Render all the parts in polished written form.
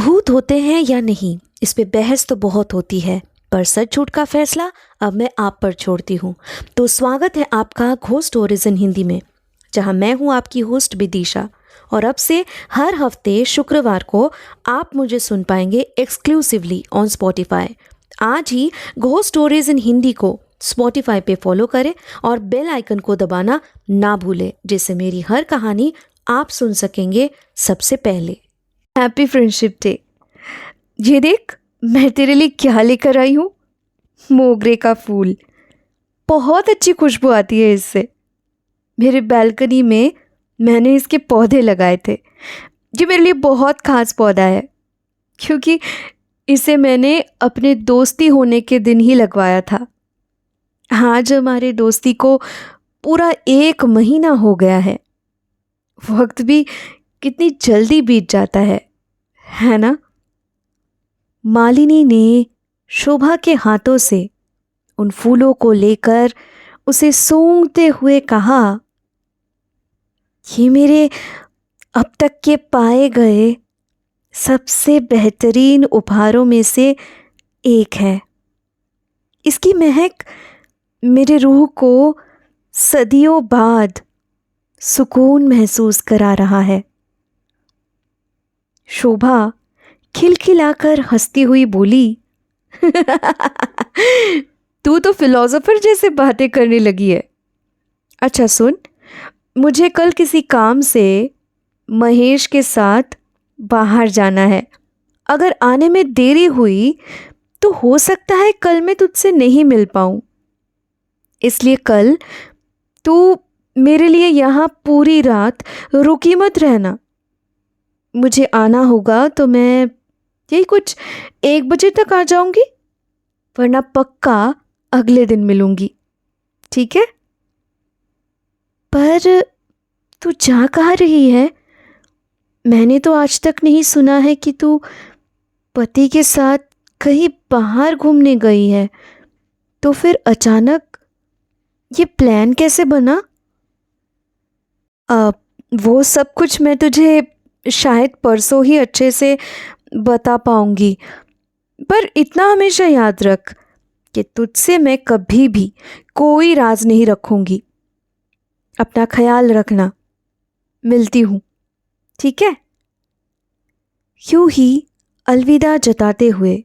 भूत होते हैं या नहीं, इस पे बहस तो बहुत होती है, पर सच झूठ का फैसला अब मैं आप पर छोड़ती हूँ। तो स्वागत है आपका घोस्ट स्टोरीज इन हिंदी में, जहाँ मैं हूँ आपकी होस्ट विदिशा। और अब से हर हफ्ते शुक्रवार को आप मुझे सुन पाएंगे एक्सक्लूसिवली ऑन स्पॉटिफाई। आज ही घोस्ट स्टोरीज इन हिंदी को स्पॉटिफाई पे फॉलो करें और बेल आइकन को दबाना ना भूलें, जिससे मेरी हर कहानी आप सुन सकेंगे सबसे पहले। Happy friendship day. ये देख, मैं तेरे लिए क्या लेकर आई हूँ। मोगरे का फूल। बहुत अच्छी खुशबू आती है इससे। मेरे बालकनी में मैंने इसके पौधे लगाए थे। ये मेरे लिए बहुत खास पौधा है, क्योंकि इसे मैंने अपने दोस्ती होने के दिन ही लगवाया था। आज हमारे दोस्ती को पूरा 1 महीना हो गया है। वक्त भी कितनी जल्दी बीत जाता है ना। मालिनी ने शोभा के हाथों से उन फूलों को लेकर उसे सूंघते हुए कहा, ये मेरे अब तक के पाए गए सबसे बेहतरीन उपहारों में से एक है। इसकी महक मेरे रूह को सदियों बाद सुकून महसूस करा रहा है। शोभा खिलखिलाकर हंसती हुई बोली, तू तो फिलोसोफर जैसे बातें करने लगी है। अच्छा सुन, मुझे कल किसी काम से महेश के साथ बाहर जाना है। अगर आने में देरी हुई तो हो सकता है कल मैं तुझसे नहीं मिल पाऊँ। इसलिए कल तू मेरे लिए यहाँ पूरी रात रुकी मत रहना। मुझे आना होगा तो मैं यही कुछ 1 बजे तक आ जाऊंगी, वरना पक्का अगले दिन मिलूंगी, ठीक है? पर तू जा कहाँ रही है? मैंने तो आज तक नहीं सुना है कि तू पति के साथ कहीं बाहर घूमने गई है। तो फिर अचानक ये प्लान कैसे बना? वो सब कुछ मैं तुझे शायद परसों ही अच्छे से बता पाऊंगी, पर इतना हमेशा याद रख कि तुझसे मैं कभी भी कोई राज नहीं रखूंगी। अपना ख्याल रखना। मिलती हूँ, ठीक है? यूं ही अलविदा जताते हुए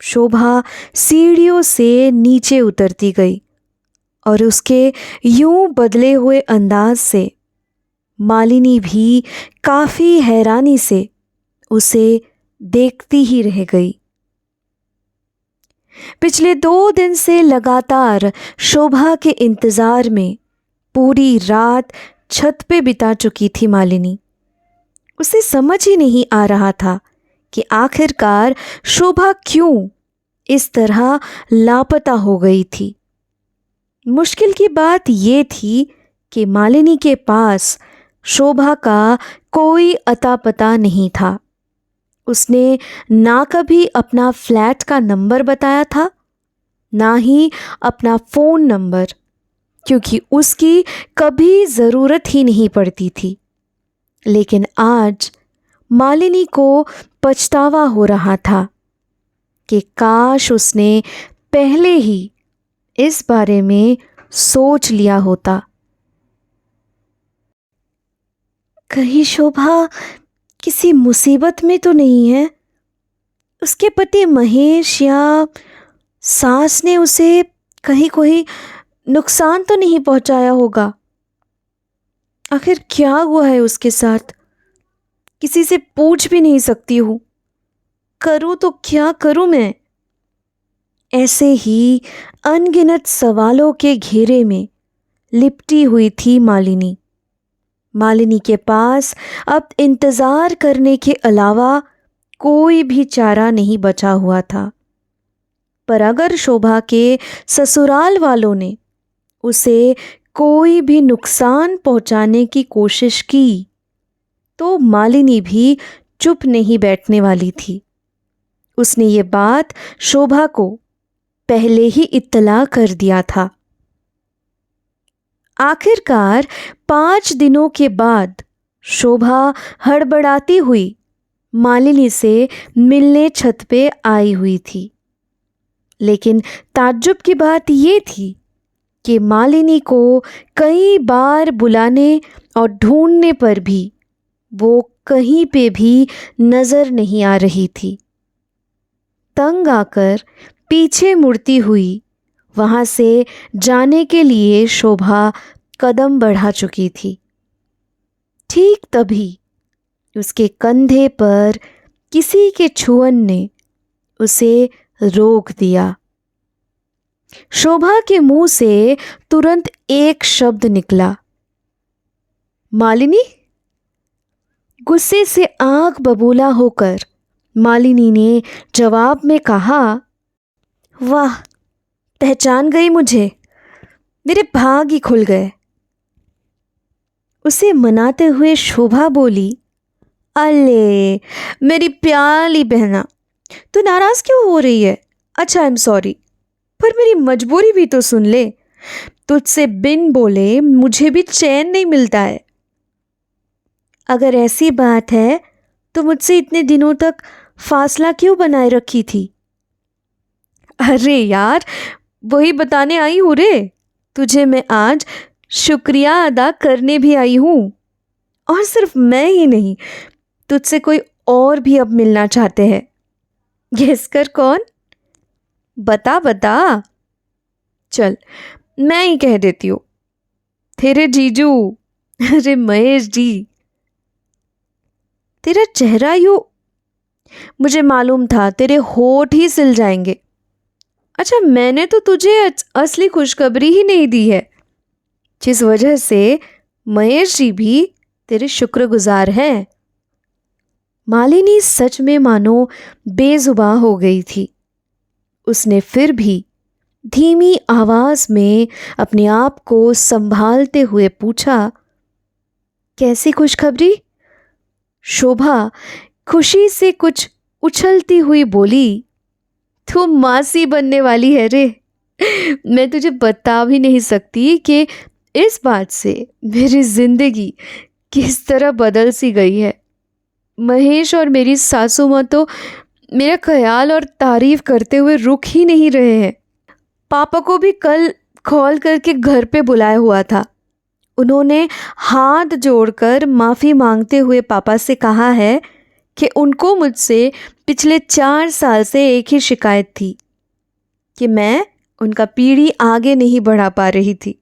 शोभा सीढ़ियों से नीचे उतरती गई और उसके यूं बदले हुए अंदाज से मालिनी भी काफी हैरानी से उसे देखती ही रह गई। पिछले 2 दिन से लगातार शोभा के इंतजार में पूरी रात छत पे बिता चुकी थी मालिनी। उसे समझ ही नहीं आ रहा था कि आखिरकार शोभा क्यों इस तरह लापता हो गई थी। मुश्किल की बात ये थी कि मालिनी के पास शोभा का कोई अता पता नहीं था। उसने ना कभी अपना फ्लैट का नंबर बताया था, ना ही अपना फ़ोन नंबर, क्योंकि उसकी कभी ज़रूरत ही नहीं पड़ती थी। लेकिन आज मालिनी को पछतावा हो रहा था कि काश उसने पहले ही इस बारे में सोच लिया होता। कहीं शोभा किसी मुसीबत में तो नहीं है? उसके पति महेश या सास ने उसे कहीं कोई नुकसान तो नहीं पहुंचाया होगा? आखिर क्या हुआ है उसके साथ? किसी से पूछ भी नहीं सकती हूँ। करूँ तो क्या करूँ मैं? ऐसे ही अनगिनत सवालों के घेरे में लिपटी हुई थी मालिनी। मालिनी के पास अब इंतजार करने के अलावा कोई भी चारा नहीं बचा हुआ था। पर अगर शोभा के ससुराल वालों ने उसे कोई भी नुकसान पहुंचाने की कोशिश की तो मालिनी भी चुप नहीं बैठने वाली थी। उसने ये बात शोभा को पहले ही इत्तला कर दिया था। आखिरकार 5 दिनों के बाद शोभा हड़बड़ाती हुई मालिनी से मिलने छत पे आई हुई थी। लेकिन ताज्जुब की बात ये थी कि मालिनी को कई बार बुलाने और ढूंढने पर भी वो कहीं पे भी नजर नहीं आ रही थी। तंग आकर पीछे मुड़ती हुई वहां से जाने के लिए शोभा कदम बढ़ा चुकी थी। ठीक तभी उसके कंधे पर किसी के छुअन ने उसे रोक दिया। शोभा के मुंह से तुरंत एक शब्द निकला, मालिनी। गुस्से से आंख बबूला होकर मालिनी ने जवाब में कहा, वाह, पहचान गई मुझे, मेरे भाग ही खुल गए। उसे मनाते हुए शोभा बोली, अले मेरी प्यारी बहना, तू नाराज क्यों हो रही है? अच्छा, आई एम सॉरी, पर मेरी मजबूरी भी तो सुन ले। तुझसे बिन बोले मुझे भी चैन नहीं मिलता है। अगर ऐसी बात है तो मुझसे इतने दिनों तक फासला क्यों बनाए रखी थी? अरे यार, वही बताने आई हूँ रे। तुझे मैं आज शुक्रिया अदा करने भी आई हूँ। और सिर्फ मैं ही नहीं, तुझसे कोई और भी अब मिलना चाहते हैं। गेस कर कौन? बता बता। चल, मैं ही कह देती हूँ, तेरे जीजू। अरे महेश जी, तेरा चेहरा यूं, मुझे मालूम था तेरे होठ ही सिल जाएंगे। अच्छा, मैंने तो तुझे असली खुशखबरी ही नहीं दी है, जिस वजह से महेश जी भी तेरे शुक्रगुजार हैं। मालिनी सच में मानो बेजुबान हो गई थी। उसने फिर भी धीमी आवाज में अपने आप को संभालते हुए पूछा, कैसी खुशखबरी? शोभा खुशी से कुछ उछलती हुई बोली, तू मासी बनने वाली है रे। मैं तुझे बता भी नहीं सकती कि इस बात से मेरी जिंदगी किस तरह बदल सी गई है। महेश और मेरी सासू माँ तो मेरा ख्याल और तारीफ करते हुए रुक ही नहीं रहे हैं। पापा को भी कल कॉल करके घर पे बुलाया हुआ था। उन्होंने हाथ जोड़कर माफ़ी मांगते हुए पापा से कहा है कि उनको मुझसे पिछले 4 साल से एक ही शिकायत थी कि मैं उनका पीढ़ी आगे नहीं बढ़ा पा रही थी।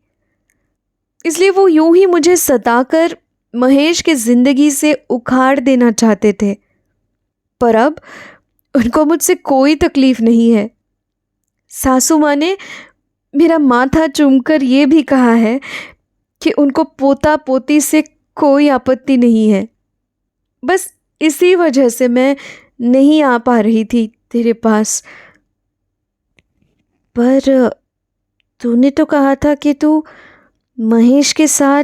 इसलिए वो यूं ही मुझे सताकर महेश की ज़िंदगी से उखाड़ देना चाहते थे। पर अब उनको मुझसे कोई तकलीफ़ नहीं है। सासू माँ ने मेरा माथा चूमकर ये भी कहा है कि उनको पोता पोती से कोई आपत्ति नहीं है। बस इसी वजह से मैं नहीं आ पा रही थी तेरे पास। पर तूने तो कहा था कि तू महेश के साथ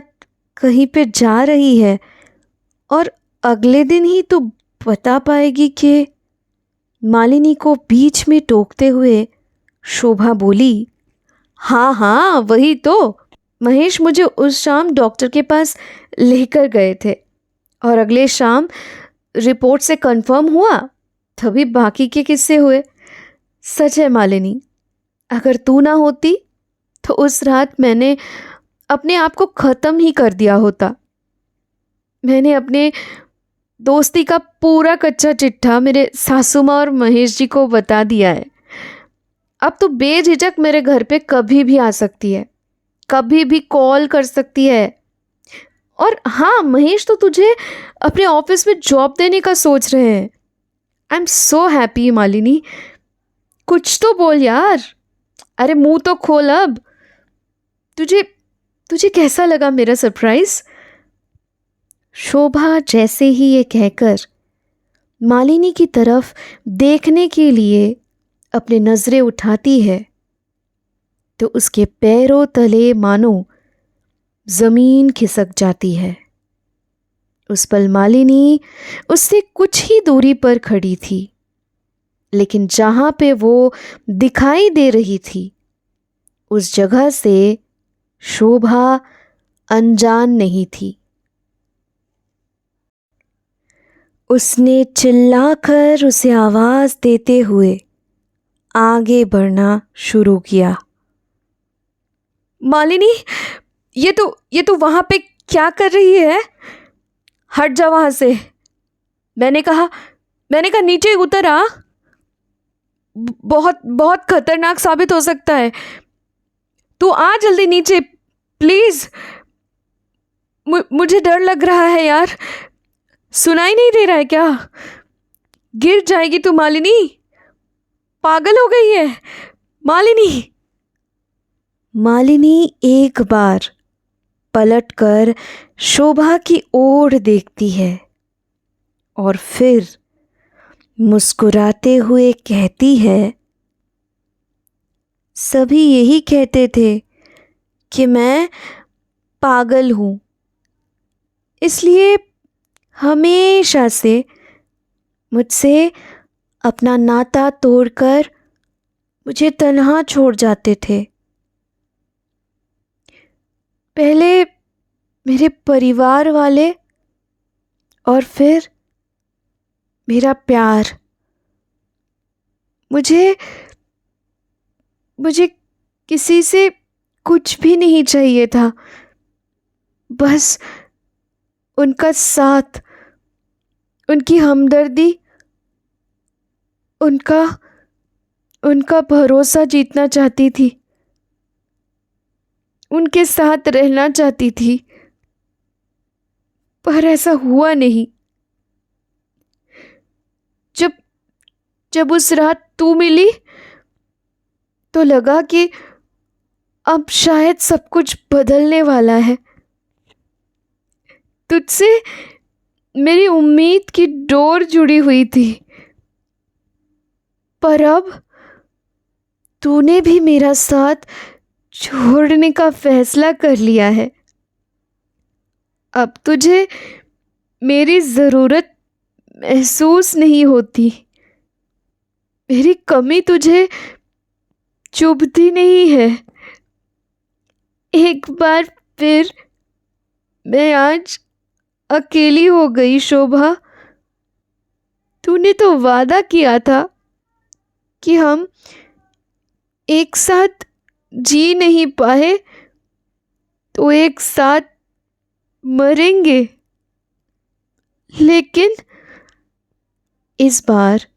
कहीं पे जा रही है और अगले दिन ही तू बता पाएगी कि। मालिनी को बीच में टोकते हुए शोभा बोली, हाँ हाँ, वही तो। महेश मुझे उस शाम डॉक्टर के पास लेकर गए थे और अगले शाम रिपोर्ट से कंफर्म हुआ, तभी बाकी के किस्से हुए। सच है मालिनी, अगर तू ना होती तो उस रात मैंने अपने आप को ख़त्म ही कर दिया होता। मैंने अपने दोस्ती का पूरा कच्चा चिट्ठा मेरे सासू माँ और महेश जी को बता दिया है। अब तो बेझिझक मेरे घर पे कभी भी आ सकती है, कभी भी कॉल कर सकती है। और हाँ, महेश तो तुझे अपने ऑफिस में जॉब देने का सोच रहे हैं। I am so happy Malini, कुछ तो बोल यार। अरे मुंह तो खोल अब। तुझे तुझे कैसा लगा मेरा सरप्राइज? शोभा जैसे ही ये कहकर मालिनी की तरफ देखने के लिए अपनी नजरें उठाती है तो उसके पैरों तले मानो जमीन खिसक जाती है। उस पल मालिनी उससे कुछ ही दूरी पर खड़ी थी, लेकिन जहां पे वो दिखाई दे रही थी उस जगह से शोभा अनजान नहीं थी। उसने चिल्लाकर उसे आवाज देते हुए आगे बढ़ना शुरू किया। मालिनी, ये तो वहां पे क्या कर रही है? हट जा वहां से। मैंने कहा नीचे उतर आ। बहुत बहुत खतरनाक साबित हो सकता है। तू आ जल्दी नीचे, प्लीज। मुझे डर लग रहा है यार। सुनाई नहीं दे रहा है क्या? गिर जाएगी तू मालिनी। पागल हो गई है मालिनी। मालिनी एक बार पलटकर शोभा की ओर देखती है और फिर मुस्कुराते हुए कहती है, सभी यही कहते थे कि मैं पागल हूं, इसलिए हमेशा से मुझसे अपना नाता तोड़कर मुझे तन्हा छोड़ जाते थे। पहले मेरे परिवार वाले और फिर मेरा प्यार। मुझे किसी से कुछ भी नहीं चाहिए था, बस उनका साथ, उनकी हमदर्दी, उनका भरोसा जीतना चाहती थी। उनके साथ रहना चाहती थी, पर ऐसा हुआ नहीं। जब उस रात तू मिली तो लगा कि अब शायद सब कुछ बदलने वाला है। तुझसे मेरी उम्मीद की डोर जुड़ी हुई थी, पर अब तूने भी मेरा साथ छोड़ने का फैसला कर लिया है। अब तुझे मेरी ज़रूरत महसूस नहीं होती। मेरी कमी तुझे चुभती नहीं है। एक बार फिर मैं आज अकेली हो गई शोभा। तूने तो वादा किया था कि हम एक साथ जी नहीं पाए तो एक साथ मरेंगे, लेकिन इस बार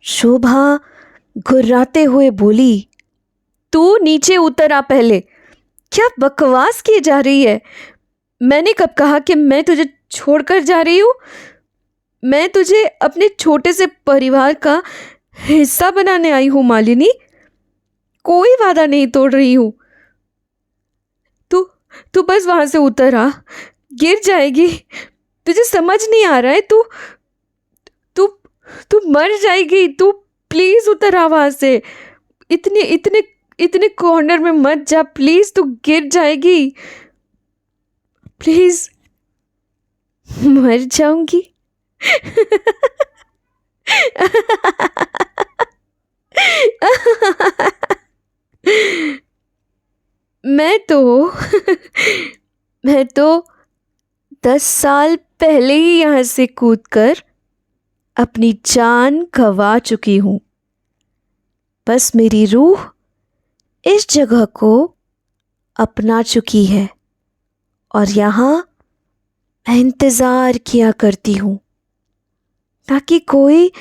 शोभा घुर्राते हुए बोली, तू नीचे उतर आ पहले। क्या बकवास की जा रही है? मैंने कब कहा कि मैं तुझे छोड़कर जा रही हूं? मैं तुझे अपने छोटे से परिवार का हिस्सा बनाने आई हूं मालिनी। कोई वादा नहीं तोड़ रही हूं। तू तू बस वहां से उतर आ, गिर जाएगी। तुझे समझ नहीं आ रहा है? तू तू तू मर जाएगी। तू प्लीज उतर आ वहां से। इतने इतने इतने कॉर्नर में मत जा प्लीज, तू गिर जाएगी। प्लीज। मर जाऊंगी। मैं तो 10 साल पहले ही यहां से कूदकर अपनी जान गंवा चुकी हूं। बस मेरी रूह इस जगह को अपना चुकी है और यहाँ मैं इंतज़ार किया करती हूँ ताकि कोई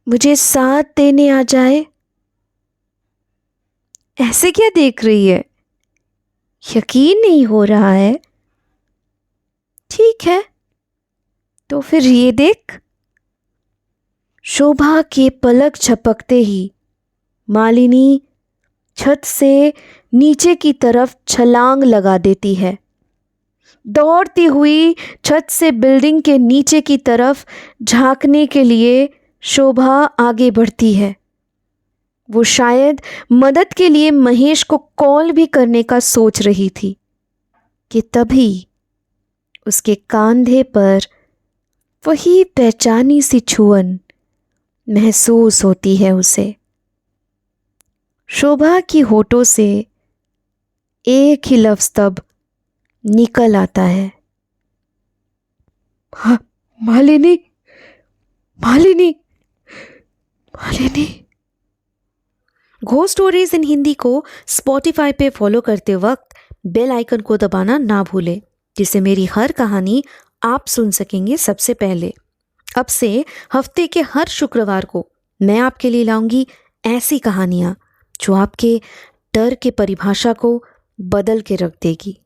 मुझे साथ देने आ जाए। ऐसे क्या देख रही है? यकीन नहीं हो रहा है? ठीक है, तो फिर ये देख। शोभा के पलक झपकते ही मालिनी छत से नीचे की तरफ छलांग लगा देती है। दौड़ती हुई छत से बिल्डिंग के नीचे की तरफ झांकने के लिए शोभा आगे बढ़ती है। वो शायद मदद के लिए महेश को कॉल भी करने का सोच रही थी कि तभी उसके कंधे पर वही पहचानी सी छुअन महसूस होती है उसे। शोभा की होठों से एक ही लफ्ज़ तब निकल आता है, Malini, Malini, Malini. Ghost stories in Hindi को स्पॉटिफाई पे फॉलो करते वक्त बेल आइकन को दबाना ना भूलें, जिससे मेरी हर कहानी आप सुन सकेंगे सबसे पहले। अब से हफ्ते के हर शुक्रवार को मैं आपके लिए लाऊंगी ऐसी कहानियां जो आपके डर के परिभाषा को बदल के रख देगी।